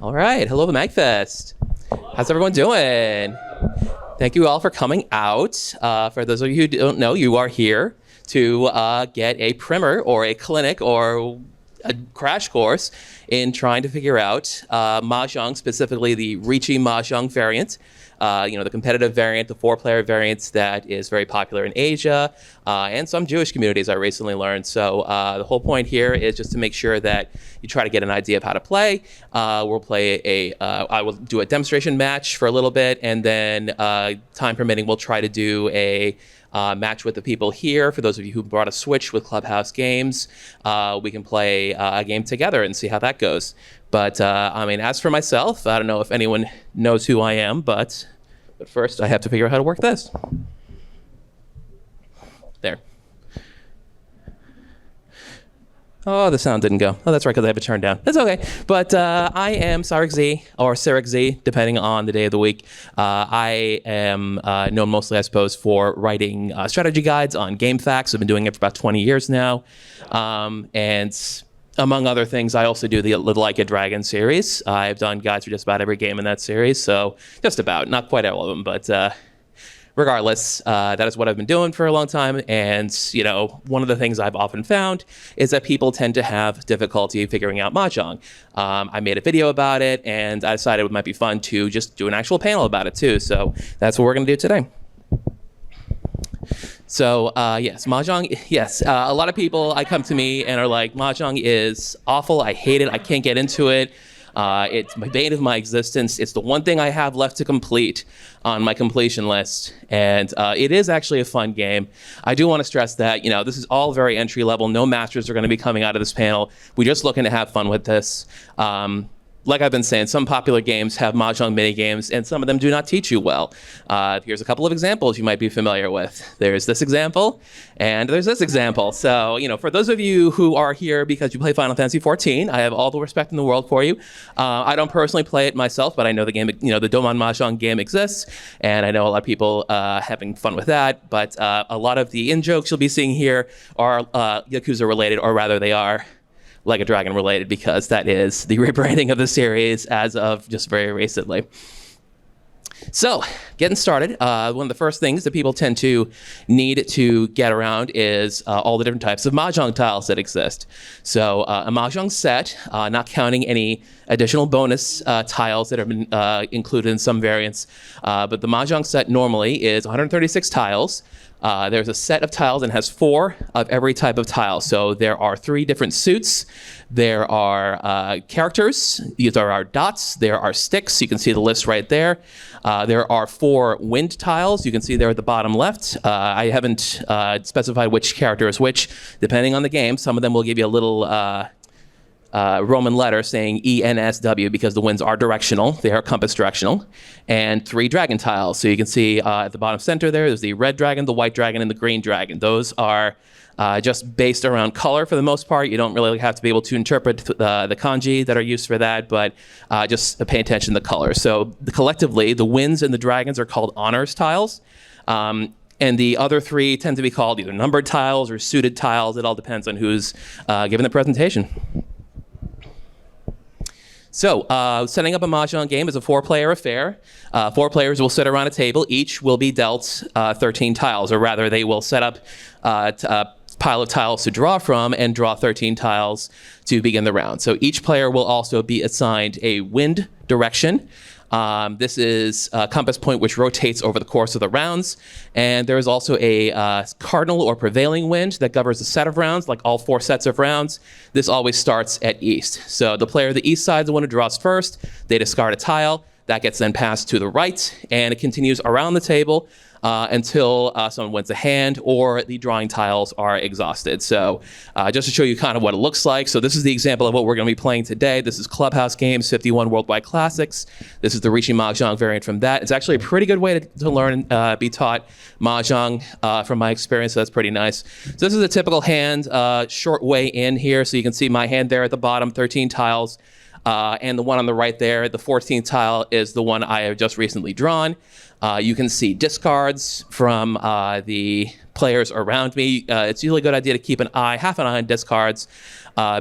All right, hello to MAGFest. How's everyone doing? Thank you all for coming out. For those of you who don't know, you are here to get a primer or a clinic or a crash course in trying to figure out Mahjong, specifically the Riichi Mahjong variant. The competitive variant, the 4-player variant that is very popular in Asia and some Jewish communities, I recently learned. So the whole point here is just to make sure that you try to get an idea of how to play. I will do a demonstration match for a little bit, and then time permitting, we'll try to do a match with the people here. For those of you who brought a Switch with Clubhouse Games, we can play a game together and see how that goes. But as for myself, I don't know if anyone knows who I am, but first I have to figure out how to work this. There. Oh, the sound didn't go. Oh, that's right, because I have it turned down. That's okay. But I am Sarek Z, or Sarek Z, depending on the day of the week. I am known mostly, I suppose, for writing strategy guides on GameFAQs. I've been doing it for about 20 years now. And among other things, I also do the Like a Dragon series. I've done guides for just about every game in that series. So just about, not quite all of them, but regardless, that is what I've been doing for a long time. And, one of the things I've often found is that people tend to have difficulty figuring out Mahjong. I made a video about it, and I decided it might be fun to just do an actual panel about it too. So that's what we're going to do today. So, yes, Mahjong, yes. A lot of people come to me and are like, Mahjong is awful. I hate it. I can't get into it. It's my bane of my existence. It's the one thing I have left to complete on my completion list. And it is actually a fun game. I do want to stress that, this is all very entry level. No masters are going to be coming out of this panel. We're just looking to have fun with this. Like I've been saying, some popular games have Mahjong minigames, and some of them do not teach you well. Here's a couple of examples you might be familiar with. There's this example, and there's this example. So, for those of you who are here because you play Final Fantasy XIV, I have all the respect in the world for you. I don't personally play it myself, but I know the game, the Domon Mahjong game exists, and I know a lot of people having fun with that. But a lot of the in-jokes you'll be seeing here are Yakuza related, or rather they are Like a Dragon related, because that is the rebranding of the series as of just very recently. So, getting started, one of the first things that people tend to need to get around is all the different types of Mahjong tiles that exist. So, a Mahjong set, not counting any additional bonus tiles that have been included in some variants, but the Mahjong set normally is 136 tiles. There's a set of tiles and has 4 of every type of tile. So there are 3 different suits. There are characters. These are our dots. There are sticks. You can see the list right there. There are 4 wind tiles. You can see there at the bottom left. I haven't specified which character is which. Depending on the game, some of them will give you a little Roman letter saying ENSW, because the winds are directional. They are compass directional. And 3 dragon tiles. So you can see at the bottom center there's the red dragon, the white dragon, and the green dragon. Those are just based around color for the most part. You don't really have to be able to interpret the kanji that are used for that, but just pay attention to the color. So collectively, the winds and the dragons are called honors tiles. And the other 3 tend to be called either numbered tiles or suited tiles. It all depends on who's giving the presentation. So, setting up a Mahjong game is a 4-player affair. 4 players will sit around a table. Each will be dealt 13 tiles, or rather, they will set up a pile of tiles to draw from and draw 13 tiles to begin the round. So each player will also be assigned a wind direction. This is a compass point which rotates over the course of the rounds. And there is also a cardinal or prevailing wind that governs a set of rounds, like all 4 sets of rounds. This always starts at east. So the player of the east side is the one who draws first. They discard a tile. That gets then passed to the right, and it continues around the table until someone wins a hand or the drawing tiles are exhausted. So just to show you kind of what it looks like. So this is the example of what we're going to be playing today. This is Clubhouse Games 51 Worldwide Classics. This is the Riichi Mahjong variant from that. It's actually a pretty good way to learn and be taught Mahjong from my experience. So that's pretty nice. So this is a typical hand, short way in here. So you can see my hand there at the bottom, 13 tiles. And the one on the right there, the 14th tile, is the one I have just recently drawn. You can see discards from the players around me. It's usually a good idea to keep half an eye on discards,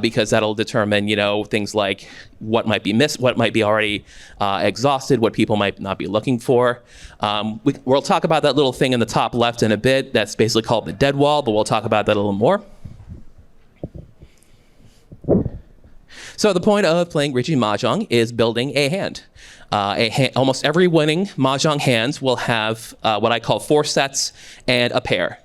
because that'll determine, things like what might be missed, what might be already exhausted, what people might not be looking for. We'll talk about that little thing in the top left in a bit. That's basically called the dead wall, but we'll talk about that a little more. So the point of playing Riichi Mahjong is building a hand. Almost every winning Mahjong hand will have what I call 4 sets and a pair.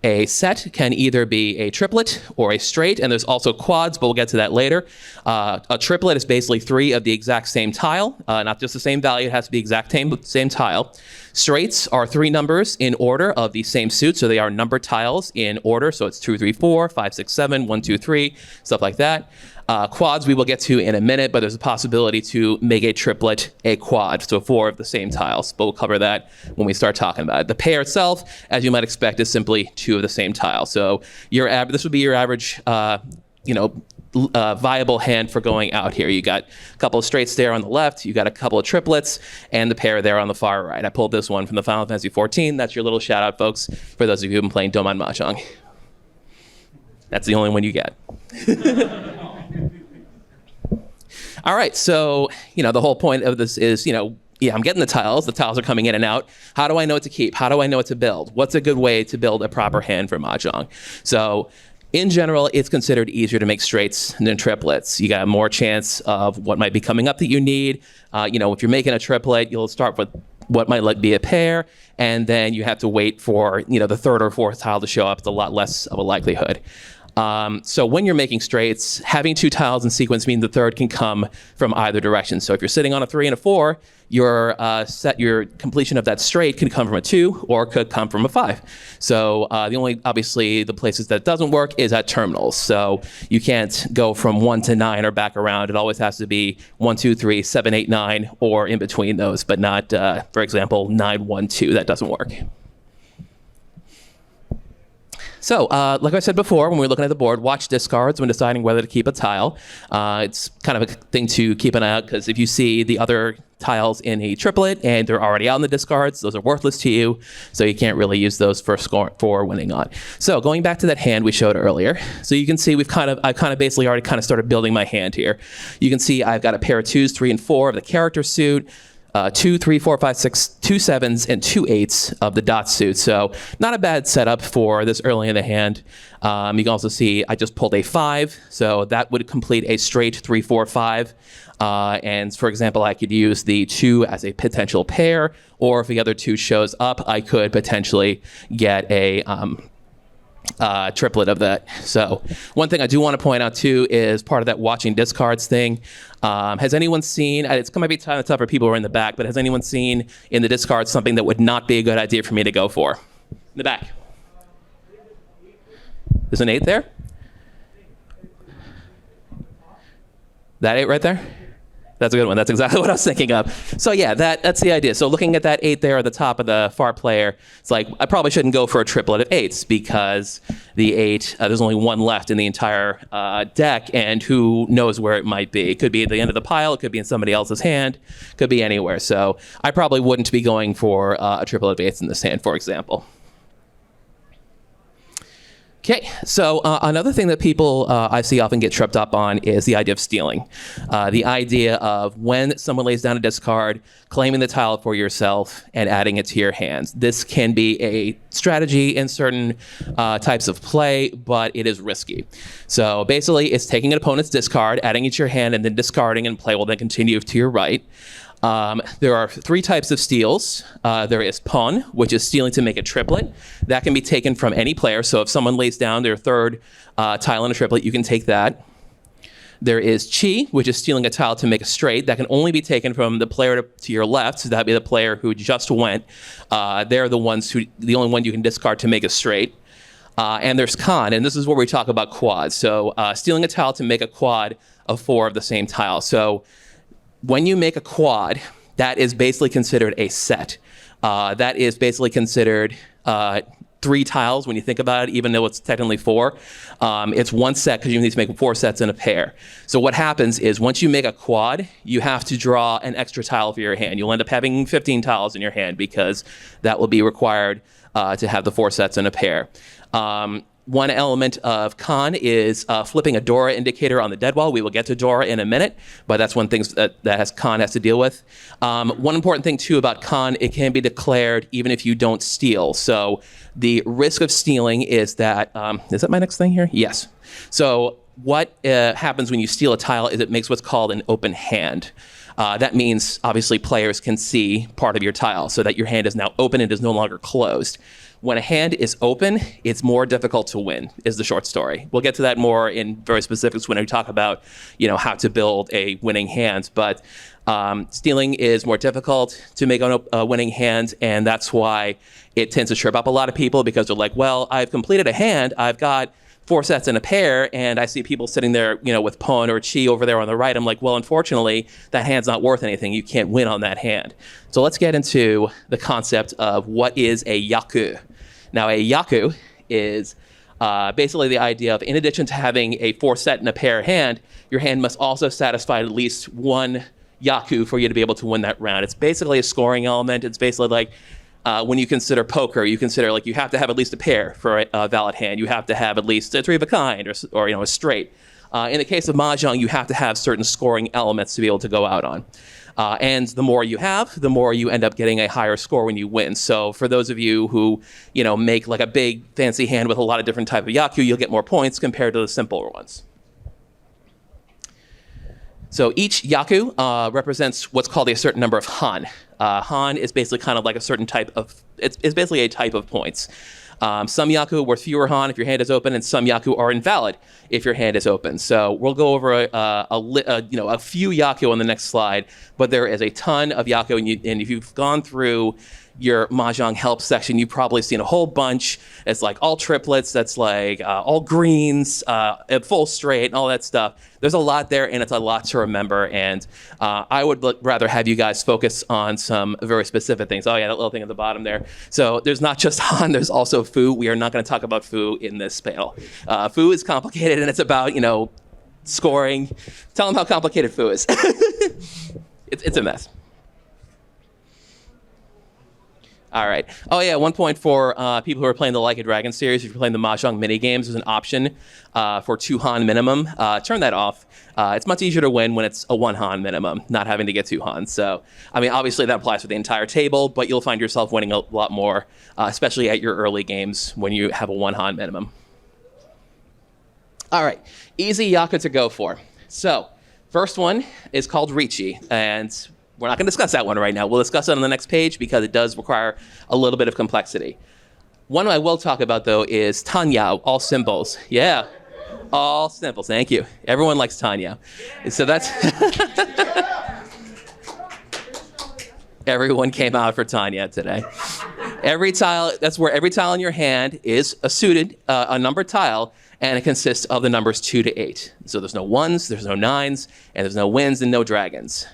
A set can either be a triplet or a straight, and there's also quads, but we'll get to that later. A triplet is basically 3 of the exact same tile, not just the same value, it has to be exact same tile. Straights are 3 numbers in order of the same suit, so they are number tiles in order, so it's 2, 3, 4, 5, 6, 7, 1, 2, 3, stuff like that. Quads we will get to in a minute, but there's a possibility to make a triplet a quad, so 4 of the same tiles, but we'll cover that when we start talking about it. The pair itself, as you might expect, is simply 2 of the same tile. So this would be your average viable hand for going out here. You got a couple of straights there on the left, you got a couple of triplets, and the pair there on the far right. I pulled this one from the Final Fantasy XIV. That's your little shout out, folks, for those of you who've been playing Domon Mahjong. That's the only one you get. All right, so, the whole point of this is, I'm getting the tiles are coming in and out. How do I know what to keep? How do I know what to build? What's a good way to build a proper hand for Mahjong? So, in general, it's considered easier to make straights than triplets. You got more chance of what might be coming up that you need. If you're making a triplet, you'll start with what might be a pair, and then you have to wait for, the 3rd or 4th tile to show up. It's a lot less of a likelihood. So when you're making straights, having 2 tiles in sequence means the 3rd can come from either direction. So if you're sitting on a 3 and a 4, your completion of that straight can come from a 2 or could come from a 5. So obviously the places that doesn't work is at terminals. So you can't go from 1 to 9 or back around. It always has to be 1, 2, 3, 7, 8, 9, or in between those, but not, for example, 9, 1, 2. That doesn't work. So, like I said before, when we're looking at the board, watch discards when deciding whether to keep a tile. It's kind of a thing to keep an eye out, because if you see the other tiles in a triplet and they're already out in the discards, those are worthless to you, so you can't really use those for winning on. So, going back to that hand we showed earlier, so you can see I've basically already started building my hand here. You can see I've got a pair of 2s, 3, and 4 of the character suit. 2, 3, 4, 5, 6, 2 7s, and 2 8s of the dot suit. So not a bad setup for this early in the hand. You can also see I just pulled a 5, so that would complete a straight 3, 4, 5. And for example, I could use the 2 as a potential pair, or if the other 2 shows up, I could potentially get a triplet of that. So one thing I do want to point out too is part of that watching discards thing. Has anyone seen, it's going to be kind of tough for people who are in the back, but has anyone seen in the discards something that would not be a good idea for me to go for? In the back. There's an 8 there? That 8 right there? That's a good one. That's exactly what I was thinking of. So yeah, that's the idea. So looking at that 8 there at the top of the far player, it's like I probably shouldn't go for a triplet of 8s, because the 8, there's only 1 left in the entire deck, and who knows where it might be. It could be at the end of the pile, it could be in somebody else's hand, could be anywhere. So I probably wouldn't be going for a triplet of 8s in this hand, for example. Okay, so another thing that people I see often get tripped up on is the idea of stealing. The idea of when someone lays down a discard, claiming the tile for yourself and adding it to your hands. This can be a strategy in certain types of play, but it is risky. So basically, it's taking an opponent's discard, adding it to your hand, and then discarding, and play will then continue to your right. There are 3 types of steals. There is pawn, which is stealing to make a triplet. That can be taken from any player. So if someone lays down their 3rd tile in a triplet, you can take that. There is chi, which is stealing a tile to make a straight. That can only be taken from the player to your left. So that'd be the player who just went. They're the only one you can discard to make a straight. And there's con, and this is where we talk about quads. So stealing a tile to make a quad of 4 of the same tile. So when you make a quad, that is basically considered a set. That is basically considered 3 tiles when you think about it, even though it's technically 4. It's 1 set because you need to make 4 sets in a pair. So what happens is once you make a quad, you have to draw an extra tile for your hand. You'll end up having 15 tiles in your hand because that will be required to have the 4 sets in a pair. One element of Kan is flipping a Dora indicator on the dead wall. We will get to Dora in a minute, but that's one thing that Kan has to deal with. One important thing, too, about Kan, it can be declared even if you don't steal. So the risk of stealing is that, is that my next thing here? Yes. So what happens when you steal a tile is it makes what's called an open hand. That means, obviously, players can see part of your tile so that your hand is now open and is no longer closed. When a hand is open, it's more difficult to win, is the short story. We'll get to that more in very specifics when we talk about, how to build a winning hand. But stealing is more difficult to make a winning hand, and that's why it tends to trip up a lot of people because they're like, well, I've completed a hand, I've got 4 sets in a pair, and I see people sitting there, with Pon or Chi over there on the right. I'm like, well, unfortunately, that hand's not worth anything. You can't win on that hand. So let's get into the concept of what is a yaku. Now, a yaku is basically the idea of, in addition to having a 4 set in a pair hand, your hand must also satisfy at least 1 yaku for you to be able to win that round. It's basically a scoring element. It's basically like when you consider poker, you consider like you have to have at least a pair for a valid hand. You have to have at least a 3 of a kind or a straight. In the case of Mahjong, you have to have certain scoring elements to be able to go out on. And the more you have, the more you end up getting a higher score when you win. So for those of you who, make like a big fancy hand with a lot of different type of yaku, you'll get more points compared to the simpler ones. So each yaku represents what's called a certain number of han. Han is basically kind of like a certain type of, it's basically a type of points. Some yaku are worth fewer han if your hand is open, and some yaku are invalid if your hand is open. So we'll go over a few yaku on the next slide, but there is a ton of yaku, and if you've gone through your Mahjong help section, you've probably seen a whole bunch. It's like all triplets, that's like all greens, full straight, and all that stuff. There's a lot there, and it's a lot to remember, and I would rather have you guys focus on some very specific things. Oh yeah, that little thing at the bottom there. So there's not just Han, there's also Fu. We are not going to talk about Fu in this panel. Fu is complicated, and it's about, scoring. Tell them how complicated Fu is. It's a mess. All right. Oh, yeah, one point for people who are playing the Like a Dragon series, if you're playing the Mahjong minigames, there's an option for 2 Han minimum. Turn that off. It's much easier to win when it's a 1 Han minimum, not having to get 2 Han. So, obviously that applies for the entire table, but you'll find yourself winning a lot more, especially at your early games when you have a 1 Han minimum. All right. Easy yaku to go for. So, first one is called Riichi, and we're not going to discuss that one right now. We'll discuss it on the next page because it does require a little bit of complexity. One I will talk about, though, is Tanya, all symbols. Yeah, all symbols. Thank you. Everyone likes Tanya. So that's... Everyone came out for Tanya today. Every tile, that's where every tile in your hand is a numbered tile, and it consists of the numbers 2 to 8. So there's no 1s, there's no 9s, and there's no wins and no dragons.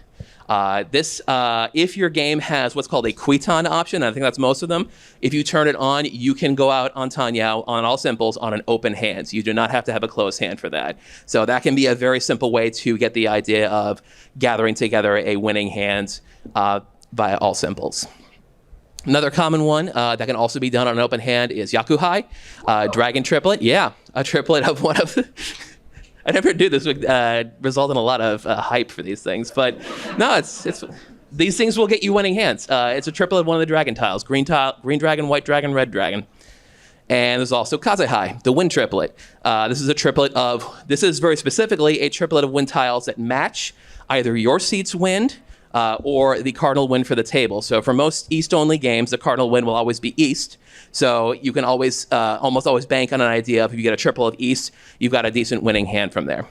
If your game has what's called a Kuitan option, I think that's most of them, if you turn it on, you can go out on Tanyao on all simples on an open hand. You do not have to have a closed hand for that. So that can be a very simple way to get the idea of gathering together a winning hand via all simples. Another common one that can also be done on an open hand is Yakuhai, dragon triplet. Yeah, a triplet of one of the... I never knew this would result in a lot of hype for these things, but no, it's these things will get you winning hands. It's a triplet of one of the dragon tiles: green dragon, white dragon, red dragon. And there's also Kazehai, the wind triplet. This is very specifically a triplet of wind tiles that match either your seat's wind or the cardinal wind for the table. So for most East-only games, the cardinal wind will always be East. So you can always, almost always bank on an idea of if you get a triple of East, you've got a decent winning hand from there.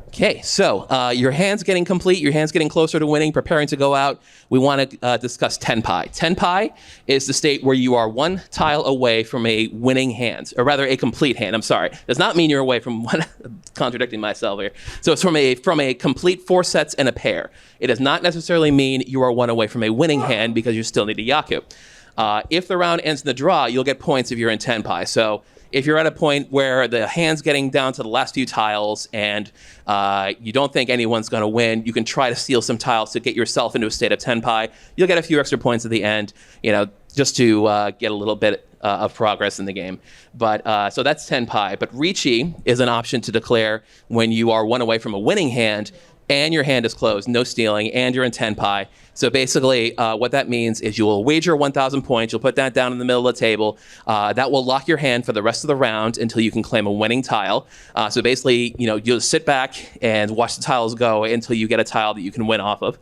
Okay, so your hand's getting complete, your hand's getting closer to winning, preparing to go out. We want to discuss Tenpai. Tenpai is the state where you are 1 tile away from a winning hand, or rather a complete hand. I'm sorry, does not mean you're away from one. Contradicting myself here. So it's from a complete 4 sets and a pair. It does not necessarily mean you are 1 away from a winning hand because you still need a yaku. If the round ends in the draw, you'll get points if you're in tenpai. So if you're at a point where the hand's getting down to the last few tiles and you don't think anyone's going to win, you can try to steal some tiles to get yourself into a state of tenpai. You'll get a few extra points at the end, just to get a little bit of progress in the game. But so that's tenpai. But Riichi is an option to declare when you are one away from a winning hand and your hand is closed, no stealing, and you're in tenpai. So basically, what that means is you will wager 1,000 points. You'll put that down in the middle of the table. That will lock your hand for the rest of the round until you can claim a winning tile. So basically, you'll sit back and watch the tiles go until you get a tile that you can win off of.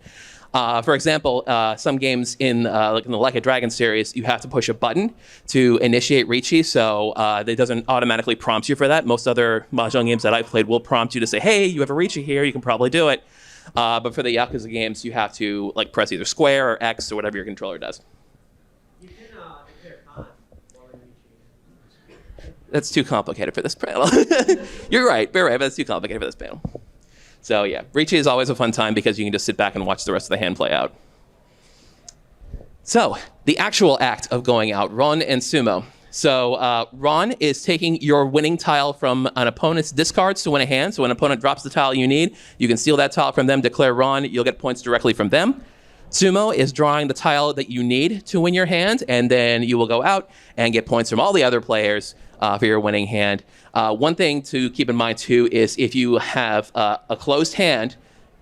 For example, some games in the Like a Dragon series, you have to push a button to initiate Riichi, so it doesn't automatically prompt you for that. Most other Mahjong games that I've played will prompt you to say, hey, you have a Riichi here, you can probably do it. But for the Yakuza games, you have to press either square or X or whatever your controller does. You can declare con while in Riichi. That's too complicated for this panel. You're right, but that's too complicated for this panel. So yeah, Riichi is always a fun time because you can just sit back and watch the rest of the hand play out. So the actual act of going out, Ron and Tsumo. So Ron is taking your winning tile from an opponent's discards to win a hand. So when an opponent drops the tile you need, you can steal that tile from them, declare Ron, you'll get points directly from them. Tsumo is drawing the tile that you need to win your hand, and then you will go out and get points from all the other players for your winning hand. One thing to keep in mind, too, is if you have a closed hand,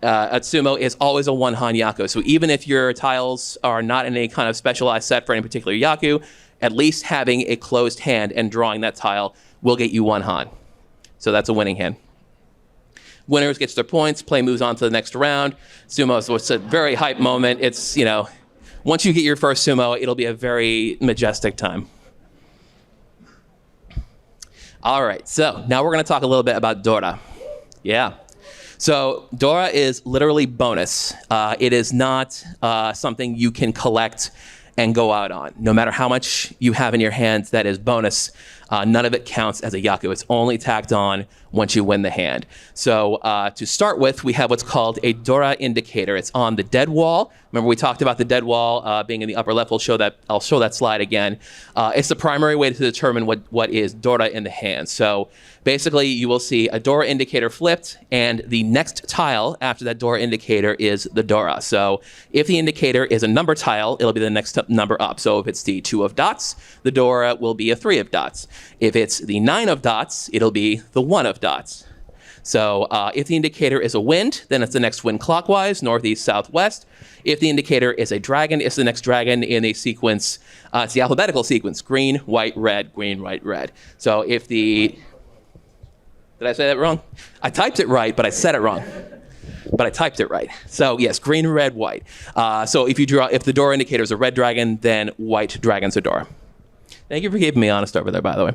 Tsumo is always a one-han Yaku. So even if your tiles are not in any kind of specialized set for any particular Yaku, at least having a closed hand and drawing that tile will get you one han. So that's a winning hand. Winners gets their points, play moves on to the next round. Sumo, so it's a very hype moment. It's, once you get your first sumo, it'll be a very majestic time. All right, so now we're going to talk a little bit about Dora. Yeah. So Dora is literally bonus. It is not something you can collect and go out on. No matter how much you have in your hands that is bonus, none of it counts as a Yaku. It's only tacked on once you win the hand. So to start with, we have what's called a Dora indicator. It's on the dead wall. Remember we talked about the dead wall being in the upper left. I'll show that slide again. It's the primary way to determine what is Dora in the hand. So basically you will see a Dora indicator flipped, and the next tile after that Dora indicator is the Dora. So if the indicator is a number tile, it'll be the next number up. So if it's the 2 of dots, the Dora will be a 3 of dots. If it's the 9 of dots, it'll be the 1 of dots. So if the indicator is a wind, then it's the next wind clockwise, northeast, southwest. If the indicator is a dragon, it's the next dragon in a sequence. It's the alphabetical sequence: green, white, red, green, white, red. So if the... Did I say that wrong? I typed it right, but I said it wrong. But I typed it right. So yes, green, red, white. So if the Dora indicator is a red dragon, then white dragon's a Dora. Thank you for keeping me honest over there, by the way.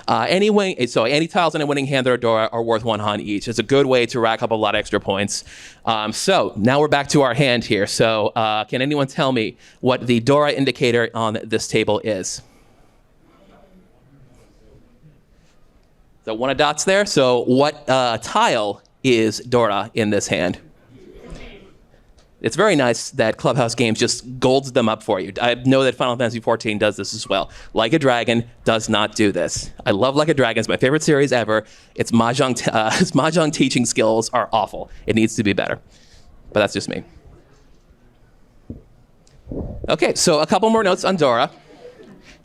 Anyway, so any tiles in a winning hand that are Dora are worth 1 han each. It's a good way to rack up a lot of extra points. So now we're back to our hand here. So can anyone tell me what the Dora indicator on this table is? So 1 of dots there. So what tile is Dora in this hand? It's very nice that Clubhouse Games just golds them up for you. I know that Final Fantasy XIV does this as well. Like a Dragon does not do this. I love Like a Dragon. It's my favorite series ever. Its Mahjong teaching skills are awful. It needs to be better. But that's just me. Okay, so a couple more notes on Dora.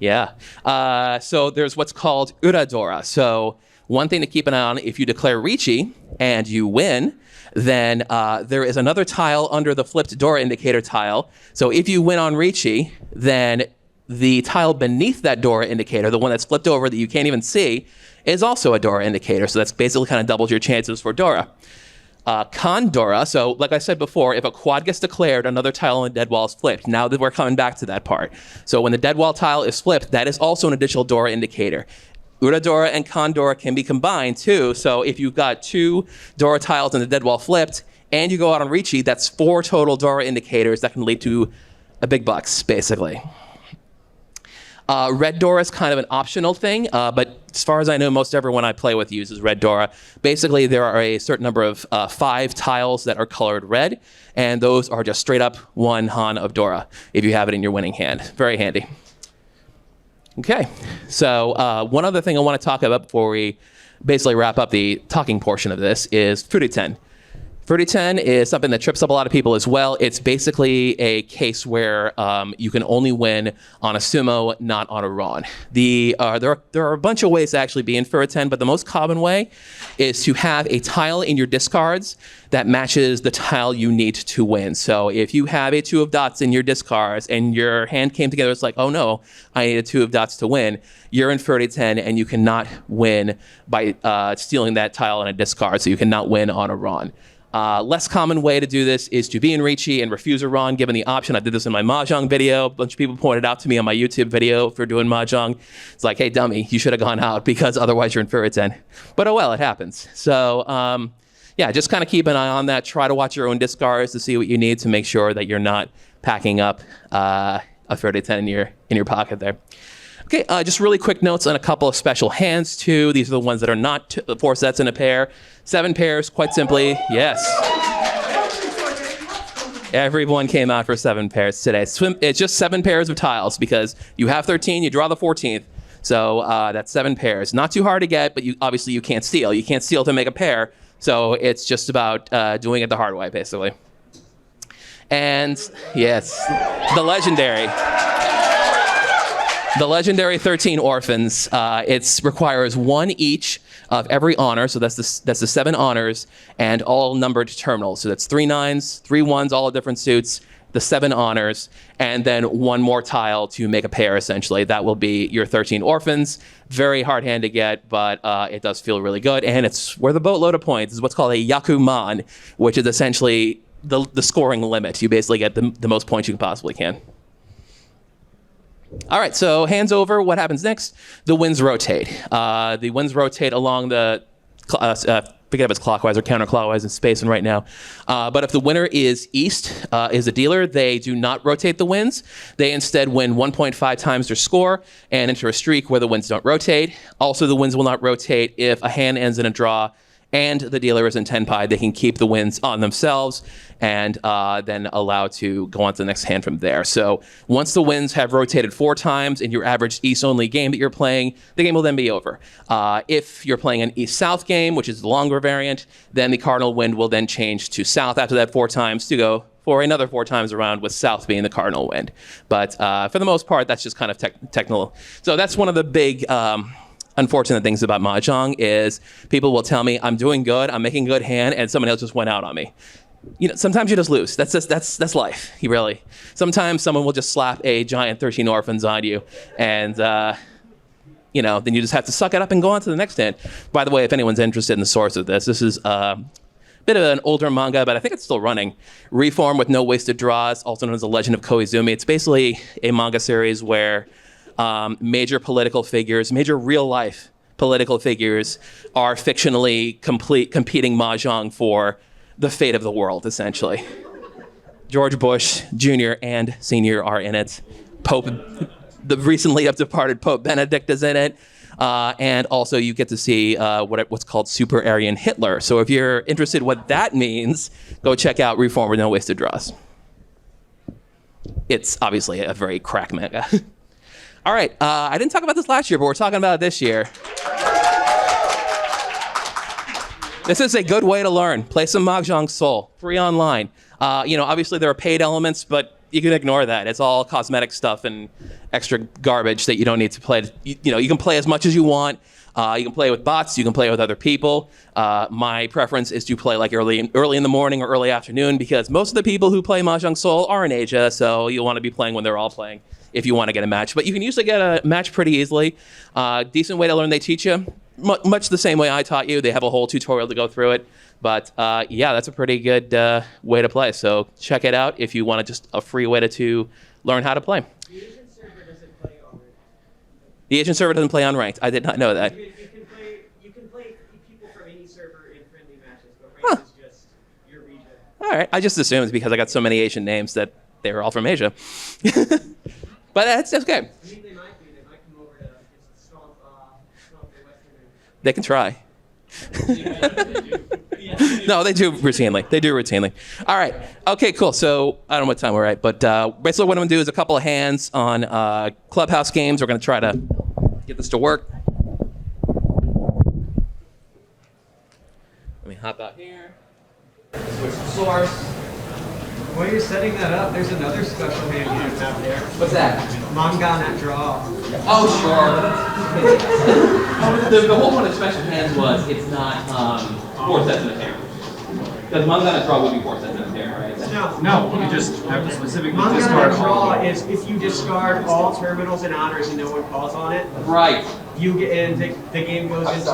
Yeah. So there's what's called Ura Dora. So one thing to keep an eye on, if you declare Riichi and you win, then there is another tile under the flipped Dora indicator tile. So if you win on Riichi, then the tile beneath that Dora indicator, the one that's flipped over that you can't even see, is also a Dora indicator. So that's basically kind of doubles your chances for Dora. Con Dora, so like I said before, if a quad gets declared, another tile on the dead wall is flipped. Now that we're coming back to that part. So when the dead wall tile is flipped, that is also an additional Dora indicator. Ura Dora and Con Dora can be combined too. So if you've got 2 Dora tiles and the dead wall flipped, and you go out on Riichi, that's 4 total Dora indicators that can lead to a big bucks, basically. Red Dora is kind of an optional thing, but as far as I know, most everyone I play with uses Red Dora. Basically, there are a certain number of 5 tiles that are colored red, and those are just straight up 1 han of Dora if you have it in your winning hand. Very handy. Okay, so one other thing I want to talk about before we basically wrap up the talking portion of this is Furiten. Furiten is something that trips up a lot of people as well. It's basically a case where you can only win on a sumo, not on a ron. There are a bunch of ways to actually be in Furiten, but the most common way is to have a tile in your discards that matches the tile you need to win. So if you have a 2 of dots in your discards and your hand came together, it's like, oh no, I need a 2 of dots to win. You're in Furiten and you cannot win by stealing that tile in a discard, so you cannot win on a ron. Less common way to do this is to be in Riichi and refuse a ron given the option. I did this in my Mahjong video. A bunch of people pointed out to me on my YouTube video for doing Mahjong. It's like, hey, dummy, you should have gone out because otherwise you're in Furiten. But oh well, it happens. So yeah, just kind of keep an eye on that. Try to watch your own discards to see what you need to make sure that you're not packing up a Furiten in your pocket there. Okay, just really quick notes on a couple of special hands too. These are the ones that are not 4 sets in a pair. 7 pairs, quite simply, yes. Everyone came out for 7 pairs today. It's just 7 pairs of tiles because you have 13, you draw the 14th. So that's 7 pairs. Not too hard to get, but obviously you can't steal. You can't steal to make a pair. So it's just about doing it the hard way, basically. And yes, the legendary. The legendary 13 orphans. It requires 1 each of every honor, so that's the 7 honors, and all numbered terminals. So that's 3 9s, 3 1s, all of different suits, the 7 honors, and then 1 more tile to make a pair, essentially. That will be your 13 orphans. Very hard hand to get, but it does feel really good, and it's worth a boatload of points. It's what's called a yakuman, which is essentially the scoring limit. You basically get the most points you possibly can. All right, so hands over. What happens next? The winds rotate. The winds rotate along the, forget if it's clockwise or counterclockwise in space and right now. But if the winner is east, is a dealer, they do not rotate the winds. They instead win 1.5 times their score and enter a streak where the winds don't rotate. Also, the winds will not rotate if a hand ends in a draw and the dealer is in Tenpai. They can keep the wins on themselves and then allow to go on to the next hand from there. So once the winds have rotated 4 times in your average East-only game that you're playing, the game will then be over. If you're playing an East-South game, which is the longer variant, then the cardinal wind will then change to South after that 4 times to go for another 4 times around, with South being the cardinal wind. But for the most part, that's just kind of technical. So that's one of the big unfortunate things about Mahjong is people will tell me I'm doing good, I'm making good hand, and someone else just went out on me. You know, sometimes you just lose. That's life. You really. Sometimes someone will just slap a giant 13 orphans on you, and you know, then you just have to suck it up and go on to the next hand. By the way, if anyone's interested in the source of this is a bit of an older manga, but I think it's still running. Reform with No Wasted Draws, also known as The Legend of Koizumi. It's basically a manga series where major political figures, major real-life political figures are fictionally competing Mahjong for the fate of the world, essentially. George Bush Jr. and Sr. are in it. The recently departed Pope Benedict is in it. And also you get to see what's called Super Aryan Hitler. So if you're interested in what that means, go check out Reform with No Wasted Draws. It's obviously a very crack manga. All right, I didn't talk about this last year, but we're talking about it this year. This is a good way to learn. Play some Mahjong Soul, free online. You know, obviously there are paid elements, but you can ignore that. It's all cosmetic stuff and extra garbage that you don't need to play. You know, you can play as much as you want. You can play with bots. You can play with other people. My preference is to play like early in the morning or early afternoon because most of the people who play Mahjong Soul are in Asia, so you'll want to be playing when they're all playing if you want to get a match. But you can usually get a match pretty easily. Decent way to learn. They teach you much the same way I taught you. They have a whole tutorial to go through it. But yeah, that's a pretty good way to play. So check it out if you want just a free way to learn how to play. The Asian server doesn't play on ranked. The Asian server doesn't play on ranked. I did not know that. You can play people from any server in friendly matches, but ranked is just your region. All right. I just assumed because I got so many Asian names that they were all from Asia. But that's okay. I mean, they might be. They might come over to stomp the Western. They can try. No, they do routinely. They do routinely. All right. Okay, cool. So I don't know what time we're at, but basically what I'm going to do is a couple of hands on Clubhouse games. We're going to try to get this to work. Let me hop out here. Switch to source. While you're setting that up, there's another special hand you have there. What's that? Mangan at draw. Oh, sure. The whole point of special hands was it's not 4 sets in a pair. Because Mangan at draw would be 4 sets in a pair, right? No. You just have to specifically Mangan discard at all draw of them. is if you discard all terminals and honors and no one calls on it, Right. you get in, the game goes into,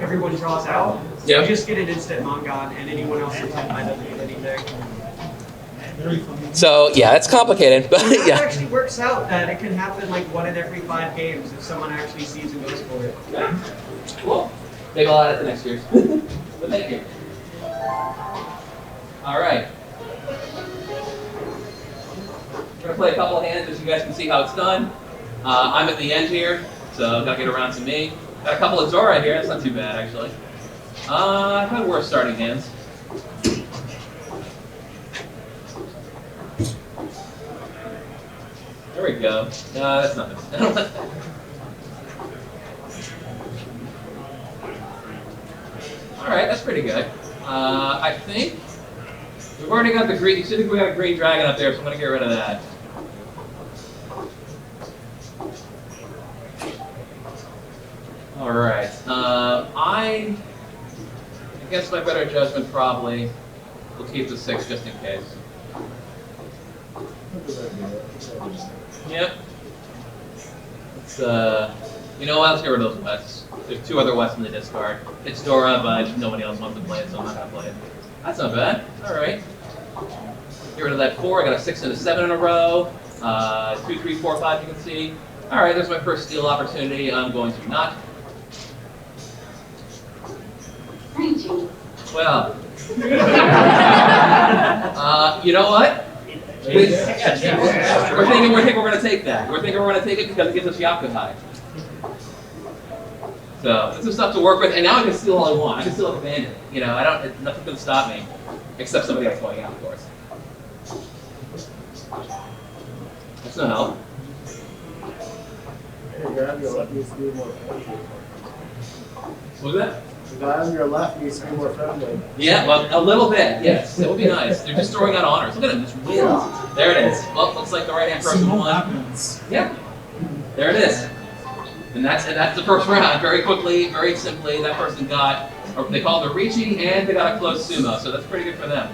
everyone draws out. So Yep. you just get an instant Mangan and anyone else who can kind of do anything. So, yeah, it's complicated, but It yeah. actually works out that it can happen like 1 in every 5 games if someone actually sees and goes for it. Okay. Cool. Maybe I'll add it to next year's. But thank you. All right. We're going to play a couple of hands just so you guys can see how it's done. I'm at the end here, so got to get around to me. Got a couple of Zora here. That's not too bad, actually. I've had worse starting hands. There we go. No, that's nothing. I don't want that. All right, that's pretty good. I think we've already got the green. You see, we got a green dragon up there, so I'm gonna get rid of that. All right. I guess my better judgment probably will keep the 6 just in case. Yep. Let's, you know what? Let's get rid of those Wests. There's 2 other Wests in the discard. It's Dora, but nobody else wants to play it, so I'm not going to play it. That's not bad. All right. Get rid of that 4. I got a 6 and a 7 in a row. 2, 3, 4, 5, you can see. All right, there's my first steal opportunity. I'm going to not. Riichi. Well. You know what? We're thinking we're going to take that. We're thinking we're going to take it because it gives us Yakuhai. So it's some stuff to work with, and now I can steal all I want. I can steal like a bandit. You know, nothing's going to stop me, except somebody else going out, of course. That's no help. The guy on your left needs to be more friendly. What was that? The guy on your left needs to be more friendly. Yeah, well, a little bit, yes. It would be nice. They're just throwing out honors. Look at them, just wins. There it is. Well, looks like the right-hand person won. Yeah. There it is. And that's the first round. Very quickly, very simply, that person got, or they called it a Riichi, and they got a close Tsumo, so that's pretty good for them.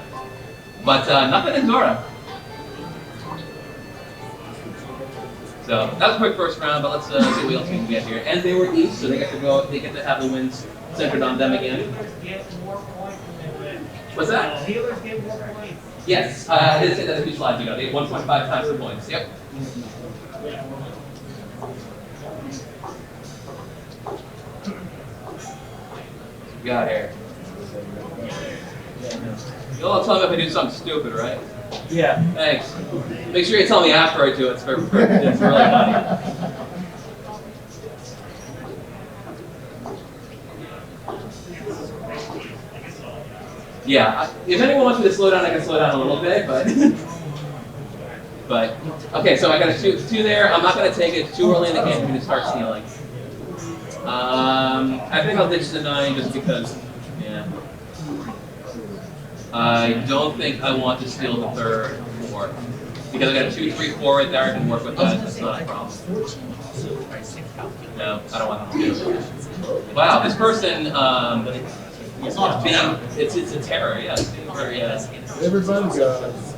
But nothing in Zora. So that was a quick first round, but let's see what else we can get here. And they were east, so they get to have the wins centered on them again. Healers get more points when they win. What's that? Healers get more points. Yes, I did say that a few slides ago. They get 1.5 times the points. Yep. We got here. You'll all tell me if I do something stupid, right? Yeah. Thanks. Make sure you tell me after I do it. It's really funny. Yeah. If anyone wants me to slow down, I can slow down a little bit, but okay. So I got a two there. I'm not gonna take it too early in the game. I'm gonna start stealing. I think I'll ditch the 9 just because. Yeah. I don't think I want to steal the 3rd or 4th. Because I got a 2, 3, 4 right there, I can work with that, that's not a problem. No, I don't want to do it. Wow, this person, it's a terror, yeah. It's being very, Everybody goes.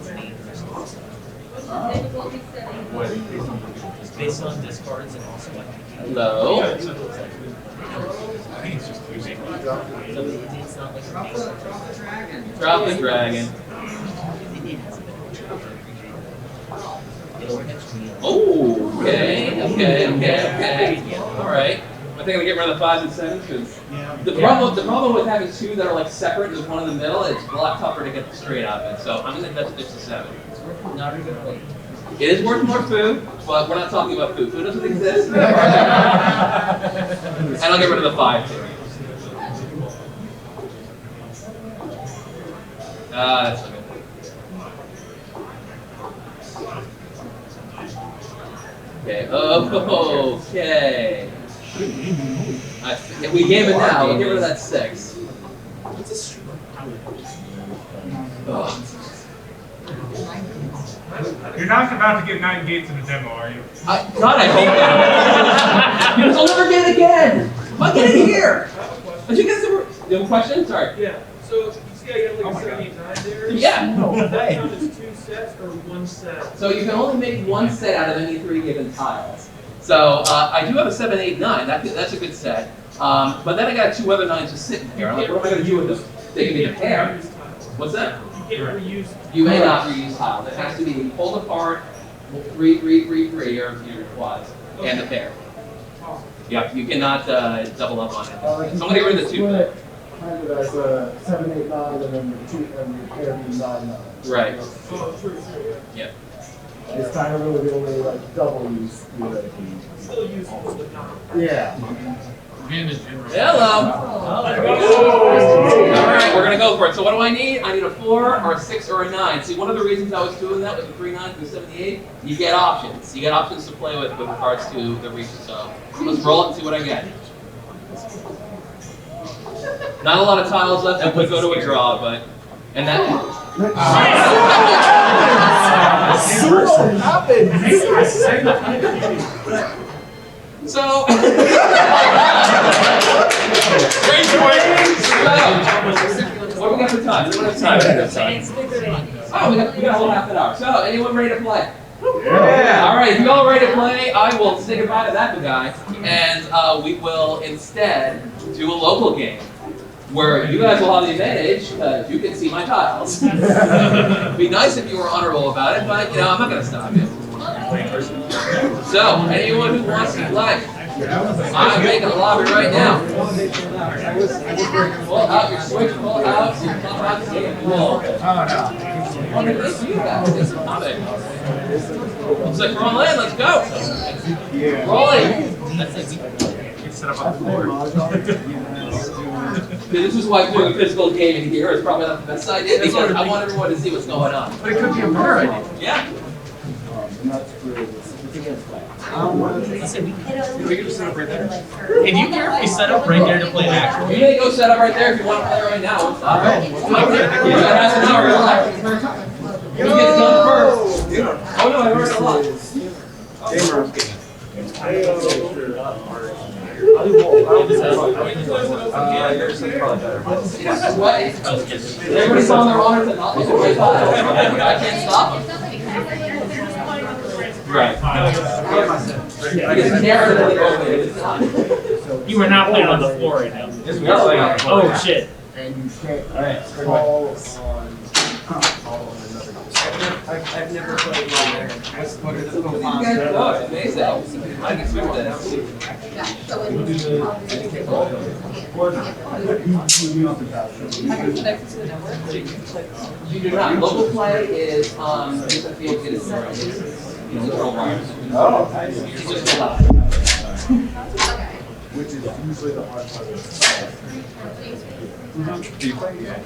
Based on discards and also like. hello. Drop the dragon. Oh, okay. All right. I think I'm gonna get rid of the 5s and 7s because the problem with having 2 that are like separate and there's one in the middle, it's a lot tougher to get the straight out of it. So I'm gonna ditch the 7. Not a good play. It is worth more food, but we're not talking about food. Food doesn't exist. And I'll get rid of the 5 too. That's okay. Okay. Okay. We gave it now. We'll give her that 6. Ugh. You're not about to get 9 gates in a demo, are you? God, I hope not. You guys will never get it again. I'll get it here. Did you guys ever? You have a question? Sorry. Yeah. So you see, I got like a 79 there. Yeah. Does that count as 2 sets or 1 set? So you can only make 1 set out of any 3 given tiles. So I do have a 7, 8, 9. That's a good set. But then I got 2 other 9s just sitting here. I'm like, what am I going to do with them? They can be a pair. What's that? You can't reuse. You may not reuse tiles. It has to be pulled apart, 3, 3, 3, 3, or your quads, and the pair. Yep, you cannot double up on it. So I'm going to get rid of the 2. Split kind of as a 7, 8, 9, and then the 2 and your pair being 9, 9. Right. Oh, true. Yep. It's kind of really the only like double use. Still useful, but not. Yeah. Hello. All right, we're gonna go for it. So what do I need? I need a 4 or a 6 or a 9. See, one of the reasons I was doing that with the 3 9 through 78, you get options. You get options to play with regards to the Riichi. So let's roll it and see what I get. Not a lot of tiles left. I could go to a draw, but and that. What happened? So. Great point. What do we got for time? We don't have time. Oh, we got a whole half an hour. So, anyone ready to play? Yeah. All right, if you all ready to play, I will say goodbye to that guy, and we will instead do a local game where you guys will have the advantage because you can see my tiles. It'd be nice if you were honorable about it, but I'm not going to stop you. So, anyone who wants to play, I'm making a lobby right now. Pull out your switch, pull out your clubhouse game. Pull. Well, thanks to you guys. Thanks for coming. Looks like we're on land. Let's go. Rolling. This is why doing a physical game in here is probably not the best idea because I want everyone to see what's going on. But it could be a better idea. Yeah. We can just set up right there. Hey, do you care if we set up right there to play an actual You game? may go set up right there if you want to play right now. It's not right. You got half an hour left. You get it done first. Oh no, I heard a lot. What? Everybody's on their honor to not look at my tiles. I can't stop them. Right. You are not playing on the floor right now. Oh shit. And you can't call on another. I've never played one there. You guys know it's amazing. I can swim that. You do not. Local play is you have to be able to get it literal wires. Oh, It's just a lot. which is usually the hard part. Do you play? Yeah.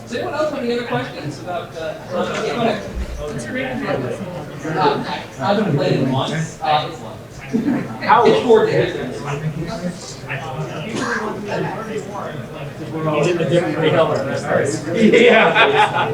Does anyone else have any other questions about go ahead. I haven't played it once. It's long. How It's 4 days. You did the different color. Yeah.